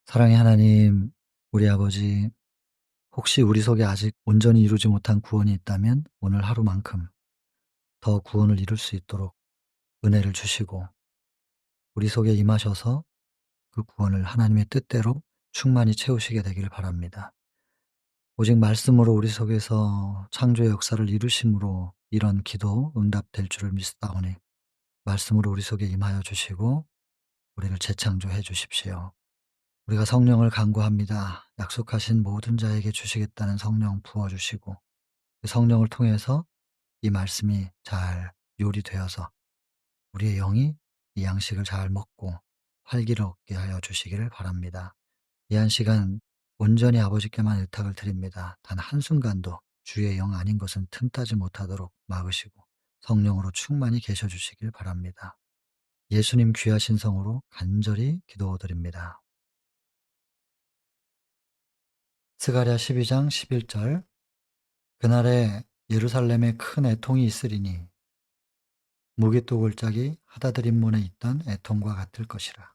사랑의 하나님, 우리 아버지, 혹시 우리 속에 아직 온전히 이루지 못한 구원이 있다면 오늘 하루만큼 더 구원을 이룰 수 있도록 은혜를 주시고 우리 속에 임하셔서 그 구원을 하나님의 뜻대로 충만히 채우시게 되기를 바랍니다. 오직 말씀으로 우리 속에서 창조의 역사를 이루심으로 이런 기도 응답될 줄을 믿사오니 말씀으로 우리 속에 임하여 주시고 우리를 재창조해 주십시오. 우리가 성령을 간구합니다. 약속하신 모든 자에게 주시겠다는 성령 부어 주시고 그 성령을 통해서 이 말씀이 잘 요리되어서 우리의 영이 이 양식을 잘 먹고 활기를 얻게 하여 주시기를 바랍니다. 이 한 시간 온전히 아버지께만 의탁을 드립니다. 단 한순간도 주의 영 아닌 것은 틈타지 못하도록 막으시고 성령으로 충만히 계셔 주시길 바랍니다. 예수님 귀하신 성으로 간절히 기도드립니다. 스가랴 12장 11절. 그날에 예루살렘에 큰 애통이 있으리니 무기또 골짜기 하다드림몬에 있던 애통과 같을 것이라.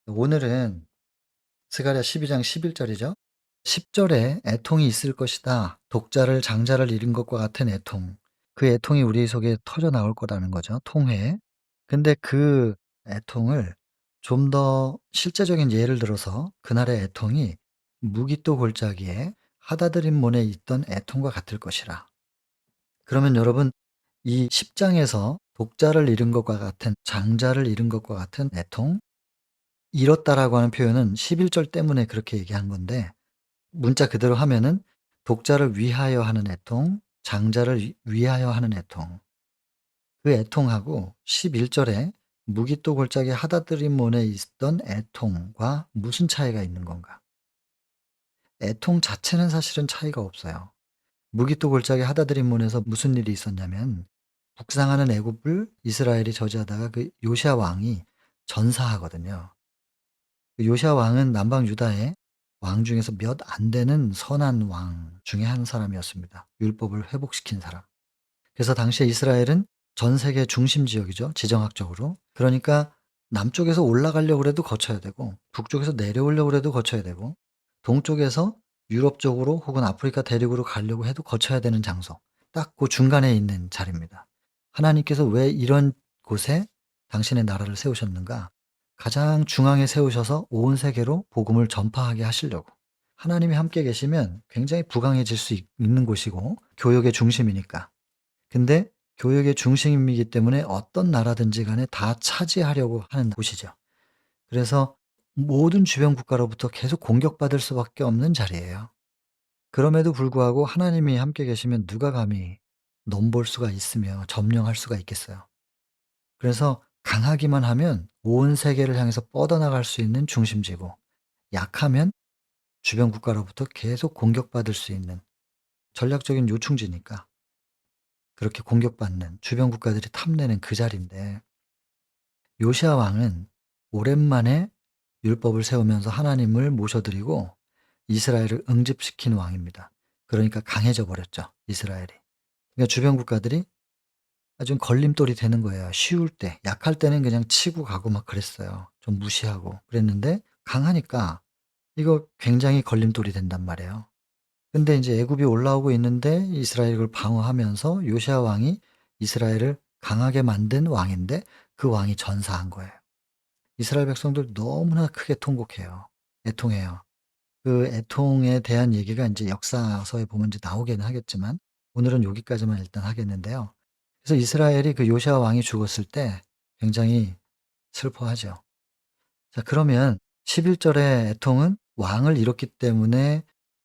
오늘은 스가랴 12장 11절이죠. 10절에 애통이 있을 것이다. 독자를 장자를 잃은 것과 같은 애통. 그 애통이 우리 속에 터져 나올 거라는 거죠. 통해. 근데 그 애통을 좀 더 실제적인 예를 들어서 그날의 애통이 무기또 골짜기에 하다드림몬에 있던 애통과 같을 것이라. 그러면 여러분 이 10장에서 독자를 잃은 것과 같은 장자를 잃은 것과 같은 애통, 잃었다라고 하는 표현은 11절 때문에 그렇게 얘기한 건데 문자 그대로 하면은 독자를 위하여 하는 애통, 장자를 위하여 하는 애통. 그 애통하고 11절에 무기또 골짜기 하다드림몬에 있던 애통과 무슨 차이가 있는 건가? 애통 자체는 사실은 차이가 없어요. 무기또 골짜기 하다드림몬에서 무슨 일이 있었냐면 북상하는 애굽을 이스라엘이 저지하다가 그 요시야 왕이 전사하거든요. 그 요시야 왕은 남방 유다의 왕 중에서 몇 안 되는 선한 왕 중에 한 사람이었습니다. 율법을 회복시킨 사람. 그래서 당시에 이스라엘은 전 세계 중심 지역이죠, 지정학적으로. 그러니까 남쪽에서 올라가려고 그래도 거쳐야 되고 북쪽에서 내려오려고 그래도 거쳐야 되고 동쪽에서 유럽 쪽으로 혹은 아프리카 대륙으로 가려고 해도 거쳐야 되는 장소. 딱 그 중간에 있는 자리입니다. 하나님께서 왜 이런 곳에 당신의 나라를 세우셨는가? 가장 중앙에 세우셔서 온 세계로 복음을 전파하게 하시려고. 하나님이 함께 계시면 굉장히 부강해질 수 있는 곳이고 교역의 중심이니까. 근데 교역의 중심이기 때문에 어떤 나라든지 간에 다 차지하려고 하는 곳이죠. 그래서 모든 주변 국가로부터 계속 공격받을 수밖에 없는 자리예요. 그럼에도 불구하고 하나님이 함께 계시면 누가 감히 넘볼 수가 있으며 점령할 수가 있겠어요. 그래서 강하기만 하면 온 세계를 향해서 뻗어나갈 수 있는 중심지고 약하면 주변 국가로부터 계속 공격받을 수 있는 전략적인 요충지니까 그렇게 공격받는 주변 국가들이 탐내는 그 자리인데 요시야 왕은 오랜만에 율법을 세우면서 하나님을 모셔드리고 이스라엘을 응집시킨 왕입니다. 그러니까 강해져 버렸죠, 이스라엘이. 그러니까 주변 국가들이 좀 걸림돌이 되는 거예요. 쉬울 때. 약할 때는 그냥 치고 가고 막 그랬어요. 좀 무시하고 그랬는데 강하니까 이거 굉장히 걸림돌이 된단 말이에요. 근데 인제 애굽이 올라오고 있는데 이스라엘이 그걸 방어하면서 요시야 왕이 이스라엘을 강하게 만든 왕인데 그 왕이 전사한 거예요. 이스라엘 백성들 너무나 크게 통곡해요. 애통해요. 그 애통에 대한 얘기가 인제 역사서에 보면 이제 나오기는 하겠지만 오늘은 여기까지만 일단 하겠는데요. 그래서 이스라엘이 그 요시야 왕이 죽었을 때 굉장히 슬퍼하죠. 자 그러면 11절의 애통은 왕을 잃었기 때문에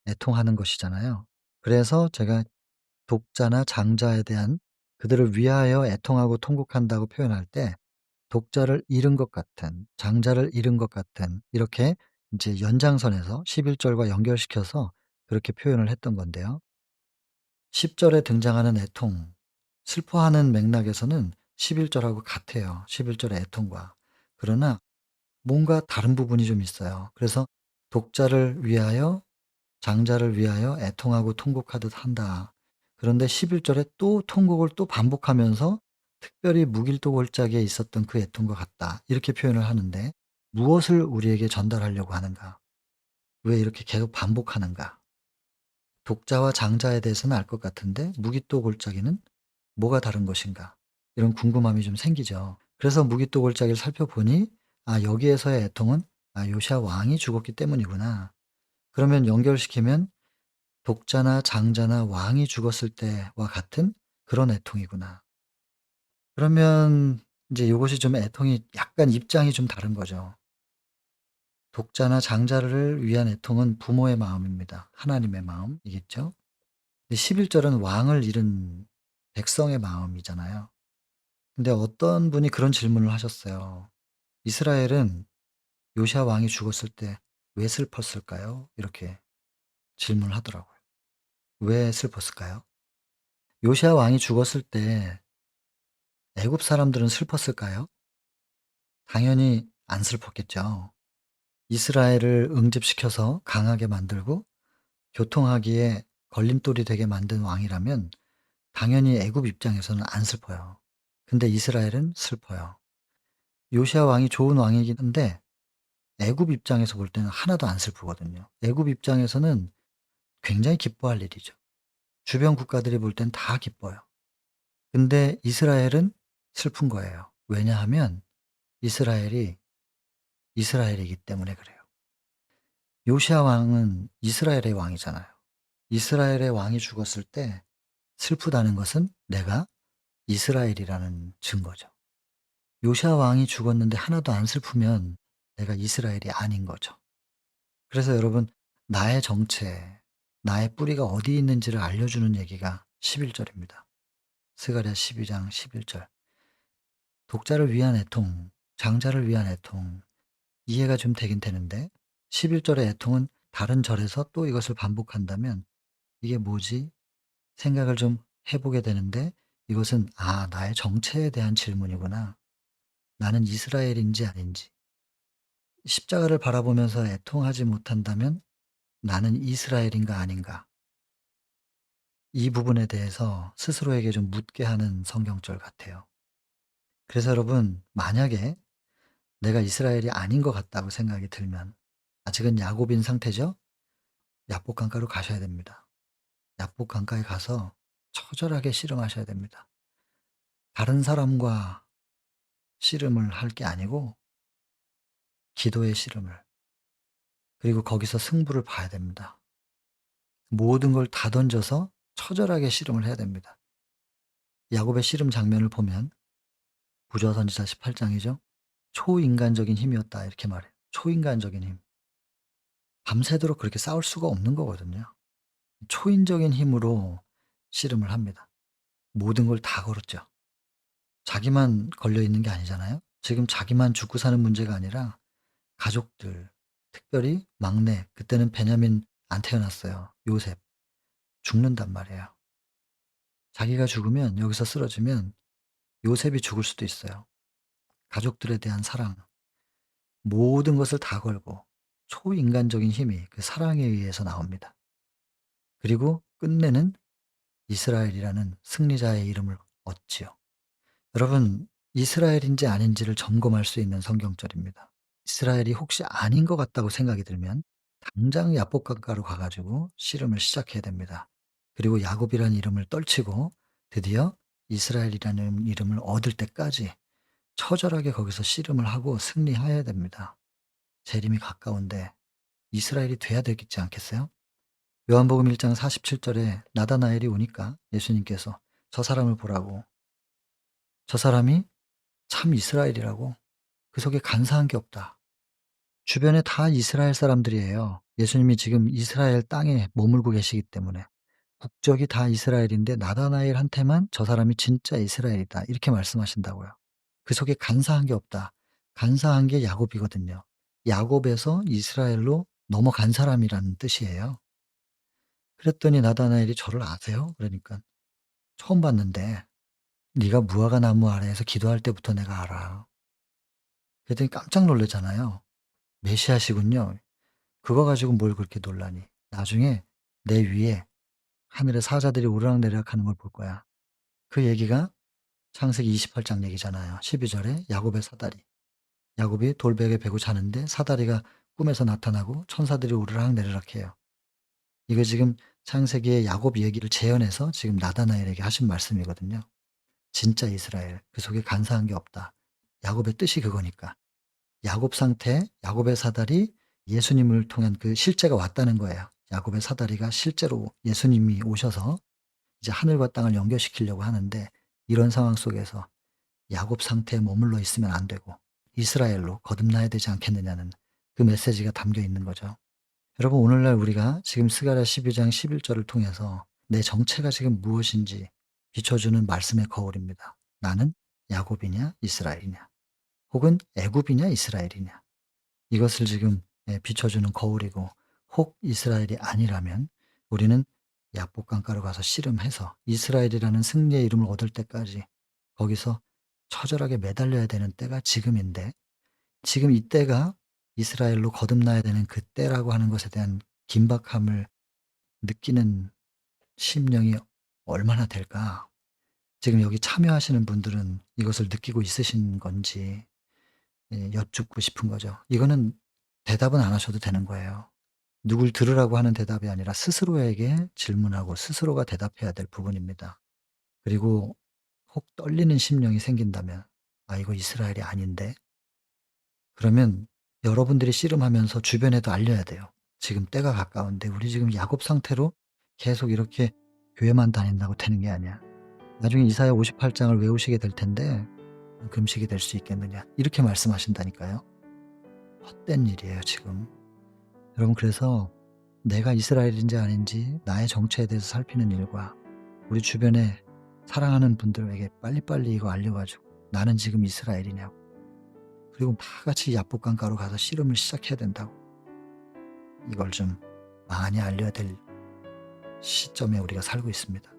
애통하는 것이잖아요. 그래서 제가 독자나 장자에 대한 그들을 위하여 애통하고 통곡한다고 표현할 때 독자를 잃은 것 같은, 장자를 잃은 것 같은 이렇게 인제 연장선에서 11절과 연결시켜서 그렇게 표현을 했던 건데요. 10절에 등장하는 애통, 슬퍼하는 맥락에서는 11절하고 같아요. 11절의 애통과. 그러나 뭔가 다른 부분이 좀 있어요. 그래서 독자를 위하여 장자를 위하여 애통하고 통곡하듯 한다. 그런데 11절에 또 통곡을 또 반복하면서 특별히 무길도 골짜기에 있었던 그 애통과 같다. 이렇게 표현을 하는데 무엇을 우리에게 전달하려고 하는가? 왜 이렇게 계속 반복하는가? 독자와 장자에 대해서는 알 것 같은데 무기또 골짜기는 뭐가 다른 것인가? 이런 궁금함이 좀 생기죠. 그래서 무기또 골짜기를 살펴보니 여기에서의 애통은 요시야 왕이 죽었기 때문이구나. 그러면 연결시키면 독자나 장자나 왕이 죽었을 때와 같은 그런 애통이구나. 그러면 인제 요것이 좀 애통이 약간 입장이 좀 다른 거죠. 독자나 장자를 위한 애통은 부모의 마음입니다. 하나님의 마음이겠죠. 근데 11 절은 왕을 잃은 백성의 마음이잖아요. 근데 어떤 분이 그런 질문을 하셨어요. "이스라엘은 요시야 왕이 죽었을 때 왜 슬펐을까요?" 이렇게 질문을 하더라고요. 왜 슬펐을까요? 요시야 왕이 죽었을 때 애굽 사람들은 슬펐을까요? 당연히 안 슬펐겠죠. 이스라엘을 응집시켜서 강하게 만들고 교통하기에 걸림돌이 되게 만든 왕이라면 당연히 애굽 입장에서는 안 슬퍼요. 근데 이스라엘은 슬퍼요. 요시야 왕이 좋은 왕이긴 한데 애굽 입장에서 볼 때는 하나도 안 슬프거든요. 애굽 입장에서는 굉장히 기뻐할 일이죠. 주변 국가들이 볼 땐 다 기뻐요. 근데 이스라엘은 슬픈 거예요. 왜냐하면 이스라엘이 이스라엘이기 때문에 그래요. 요시야 왕은 이스라엘의 왕이잖아요. 이스라엘의 왕이 죽었을 때 슬프다는 것은 내가 이스라엘이라는 증거죠. 요시야 왕이 죽었는데 하나도 안 슬프면 내가 이스라엘이 아닌 거죠. 그래서 여러분 나의 정체, 나의 뿌리가 어디 있는지를 알려주는 얘기가 11 절입니다. 스가랴 12장 11 절. 독자를 위한 애통, 장자를 위한 애통 이해가 좀 되긴 되는데 11 절의 애통은 다른 절에서 또 이것을 반복한다면 '이게 뭐지?' 생각을 좀 해 보게 되는데 이것은 '나의 정체에 대한 질문이구나. 나는 이스라엘인지 아닌지.' 십자가를 바라보면서 애통하지 못한다면 '나는 이스라엘인가 아닌가.' 이 부분에 대해서 스스로에게 좀 묻게 하는 성경절 같아요. 그래서 여러분 만약에 내가 이스라엘이 아닌 것 같다고 생각이 들면 아직은 야곱인 상태죠? 야복 강가로 가셔야 됩니다. 야복 강가에 가서 처절하게 씨름하셔야 됩니다. 다른 사람과 씨름을 할 게 아니고 기도의 씨름을 그리고 거기서 승부를 봐야 됩니다. 모든 걸 다 던져서 처절하게 씨름을 해야 됩니다. 야곱의 씨름 장면을 보면 부조선지자 18 장이죠. "초인간적인 힘이었다." 이렇게 말해요. 초인간적인 힘. 밤새도록 그렇게 싸울 수가 없는 거거든요. 초인적인 힘으로 씨름을 합니다. 모든 걸 다 걸었죠. 자기만 걸려 있는 게 아니잖아요. 지금 자기만 죽고 사는 문제가 아니라 가족들, 특별히 막내 그때는 베냐민 안 태어났어요. 요셉 죽는단 말이에요. 자기가 죽으면 여기서 쓰러지면 요셉이 죽을 수도 있어요. 가족들에 대한 사랑 모든 것을 다 걸고 초인간적인 힘이 그 사랑에 의해서 나옵니다. 그리고 끝내는 이스라엘이라는 승리자의 이름을 얻지요. 여러분 이스라엘인지 아닌지를 점검할 수 있는 성경절입니다. 이스라엘이 혹시 아닌 것 같다고 생각이 들면 당장 야복강가로 가 가지고 씨름을 시작해야 됩니다. 그리고 야곱이라는 이름을 떨치고 드디어 이스라엘이라는 이름을 얻을 때까지 처절하게 거기서 씨름을 하고 승리해야 됩니다. 재림이 가까운데 이스라엘이 돼야 되겠지 않겠어요? 요한복음 1장 47 절에 나다나엘이 오니까 예수님께서 저 사람을 보라고 저 사람이 참 이스라엘이라고 그 속에 간사한 게 없다. 주변에 다 이스라엘 사람들이에요. 예수님이 지금 이스라엘 땅에 머물고 계시기 때문에 국적이 다 이스라엘인데 나다나엘한테만 저 사람이 진짜 이스라엘이다. 이렇게 말씀하신다고요. 그 속에 간사한 게 없다. 간사한 게 야곱이거든요. 야곱에서 이스라엘로 넘어간 사람이라는 뜻이에요. 그랬더니 나다나엘이 "저를 아세요?" 그러니까 "처음 봤는데 네가 무화과 나무 아래에서 기도할 때부터 내가 알아." 그랬더니 깜짝 놀라잖아요. 메시아시군요. 그거 가지고 뭘 그렇게 놀라니. 나중에 내 위에 하늘의 사자들이 오르락내리락하는 걸 볼 거야. 그 얘기가 창세기 28장 얘기잖아요. 12 절에 야곱의 사다리. 야곱이 돌베개 베고 자는데 사다리가 꿈에서 나타나고 천사들이 오르락내리락 해요. 이거 지금 창세기의 야곱 얘기를 재현해서 지금 나다나엘에게 하신 말씀이거든요. 진짜 이스라엘, 그 속에 간사한 게 없다. 야곱의 뜻이 그거니까. 야곱 상태, 야곱의 사다리, 예수님을 통한 그 실제가 왔다는 거예요. 야곱의 사다리가 실제로 예수님이 오셔서 이제 하늘과 땅을 연결시키려고 하는데, 이런 상황 속에서 야곱 상태에 머물러 있으면 안 되고 이스라엘로 거듭나야 되지 않겠느냐는 그 메시지가 담겨 있는 거죠. 여러분, 오늘날 우리가 지금 스가랴 12장 11절을 통해서 내 정체가 지금 무엇인지 비춰주는 말씀의 거울입니다. 나는 야곱이냐 이스라엘이냐, 혹은 애굽이냐 이스라엘이냐, 이것을 지금 비춰주는 거울이고, 혹 이스라엘이 아니라면 우리는 약복강가로 가서 씨름해서 이스라엘이라는 승리의 이름을 얻을 때까지 거기서 처절하게 매달려야 되는 때가 지금인데, 지금 이때가 이스라엘로 거듭나야 되는 그 때라고 하는 것에 대한 긴박함을 느끼는 심령이 얼마나 될까? 지금 여기 참여하시는 분들은 이것을 느끼고 있으신 건지 여쭙고 싶은 거죠. 이거는 대답은 안 하셔도 되는 거예요. 누굴 들으라고 하는 대답이 아니라 스스로에게 질문하고 스스로가 대답해야 될 부분입니다. 그리고 혹 떨리는 심령이 생긴다면 '아 이거 이스라엘이 아닌데?' 그러면 여러분들이 씨름하면서 주변에도 알려야 돼요. 지금 때가 가까운데 우리 지금 야곱 상태로 계속 이렇게 교회만 다닌다고 되는 게 아니야. 나중에 이사야 58장을 외우시게 될 텐데 금식이 될 수 있겠느냐, 이렇게 말씀하신다니까요. 헛된 일이에요 지금. 여러분, 그래서 내가 이스라엘인지 아닌지 나의 정체에 대해서 살피는 일과 우리 주변에 사랑하는 분들에게 빨리빨리 이거 알려 가지고 나는 지금 이스라엘이냐고, 그리고 다 같이 약복강가로 가서 씨름을 시작해야 된다고, 이걸 좀 많이 알려야 될 시점에 우리가 살고 있습니다.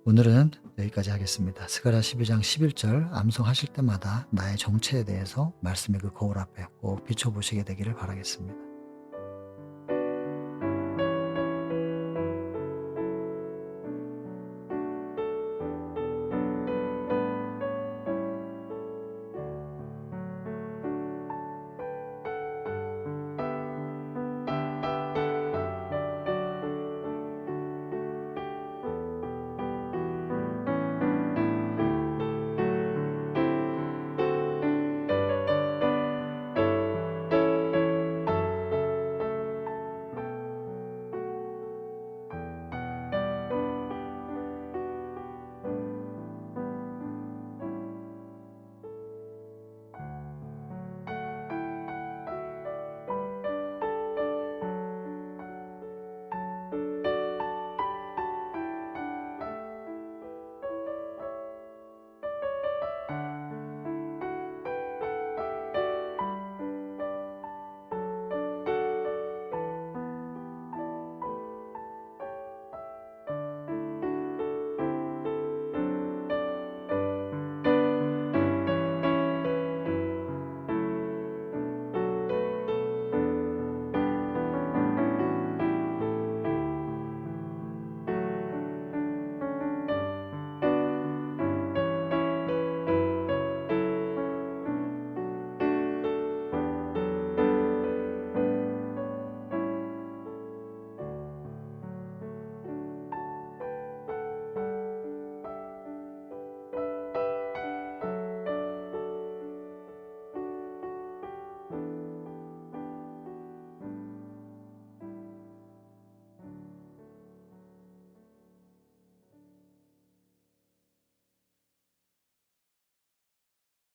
오늘은 여기까지 하겠습니다. 스가랴 12장 11절 암송하실 때마다 나의 정체에 대해서 말씀의 그 거울 앞에 꼭 비춰보시게 되기를 바라겠습니다.